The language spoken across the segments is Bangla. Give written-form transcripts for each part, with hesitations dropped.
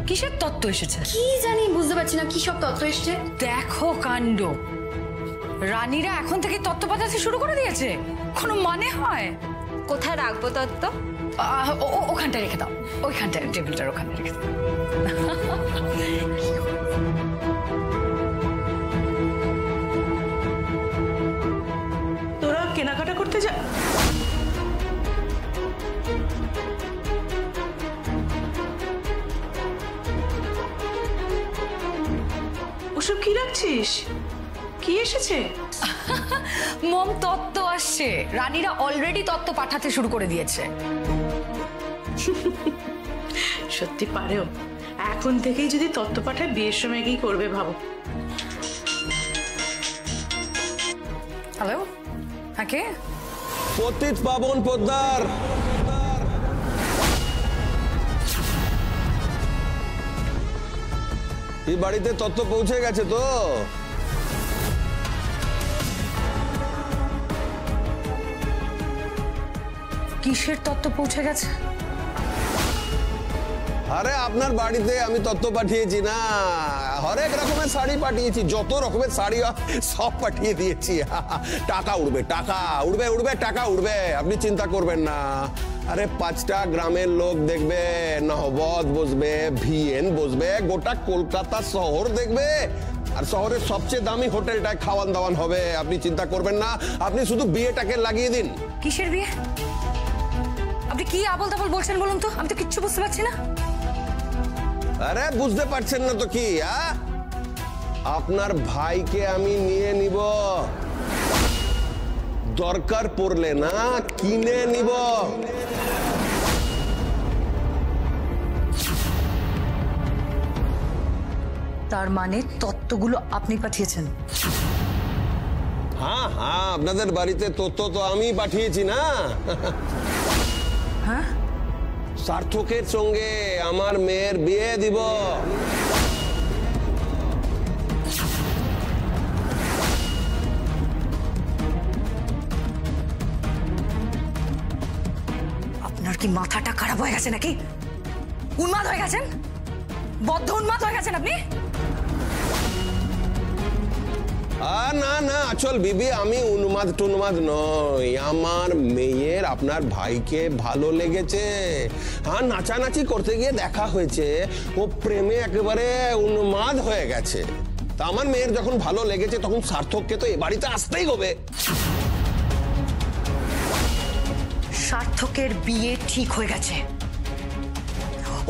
কিসের তত্ত্ব এসেছে? কি জানি, বুঝতে পারছি না কি সব তত্ত্ব এসেছে। দেখো কাণ্ড, রানীরা এখন থেকে তত্ত্ব পাঠাতে শুরু করে দিয়েছে। কোনো মানে হয়? কোথায় রাখবো তত্ত্ব? ওখানটা রেখে দাও, ওইখানটা টেবিলটার ওখানে রেখে দাও। তোরা কেনাকাটা করতে যা। ওসব কি রাখছিস? কি এসেছে? মম, তত্ত্ব আসছে। রানীরা অলরেডি তত্ত্ব পাঠাতে শুরু করে দিয়েছে। সত্যি পারেও, এখন থেকেই যদি তত্ত্ব পাঠায় বিয়ের সময় কি করবে ভাবো। হ্যালো, হ্যাঁ কে? পতিত পাবন পোদ্দার। এই বাড়িতে তত্ত্ব পৌঁছে গেছে তো? কিসের তত্ত্ব পৌঁছে গেছে? আরে আপনার বাড়িতে আমি তত্ত্ব পাঠিয়েছি না, হরেক রকমের শাড়ি পাঠিয়েছি, যত রকমের শাড়ি সব পাঠিয়ে দিয়েছি। টাকা উঠবে, টাকা উঠবে, উঠবে, টাকা উঠবে, আপনি চিন্তা করবেন না। আরে 5টা গ্রামের লোক দেখবে, নহবত বসবে, ভিএন বসবে, গোটা কলকাতা শহর দেখবে। আর শহরের সবচেয়ে দামি হোটেলটায় খাওয়ান দাওয়ান হবে, আপনি চিন্তা করবেন না। আপনি শুধু বিয়েটাকে লাগিয়ে দিন। কিসের বিয়ে? আপনি কি আবল তাবল বলছেন বলুন তো? আমি তো কিচ্ছু বুঝতে পারছি না। আরে বুঝতে পারছেন না তো কি? আপনার ভাইকে আমি নিয়ে নিব, দরকার পড়লে না কিনে নিব। তার মানে তত্ত্বগুলো আপনি পাঠিয়েছেন? হ্যাঁ হ্যাঁ, আপনাদের বাড়িতে তত্ত্ব তো আমি পাঠিয়েছি না। হ্যাঁ, সার্থকের সঙ্গে আমার মেয়ের বিয়ে দিব। আপনার কি মাথাটা খারাপ হয়ে গেছে নাকি? উন্মাদ হয়ে গেছেন? বদ্ধ উন্মাদ হয়ে গেছেন আপনি? না না, আচল বিবি, আমি উন্মাদ টুন্মাদ নই। আমার মেয়ের আপনার ভাইকে ভালো লেগেছে। হ্যাঁ, নাচানাচি করতে গিয়ে দেখা হয়েছে, ও প্রেমে একেবারে উন্মাদ হয়ে গেছে। তা আমার মেয়ের যখন ভালো লেগেছে তখন সার্থককে তো এ বাড়িতে আসতেই হবে। সার্থকের বিয়ে ঠিক হয়ে গেছে,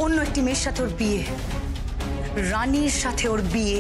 অন্য একটি মেয়ের সাথে ওর বিয়ে, রানীর সাথে ওর বিয়ে।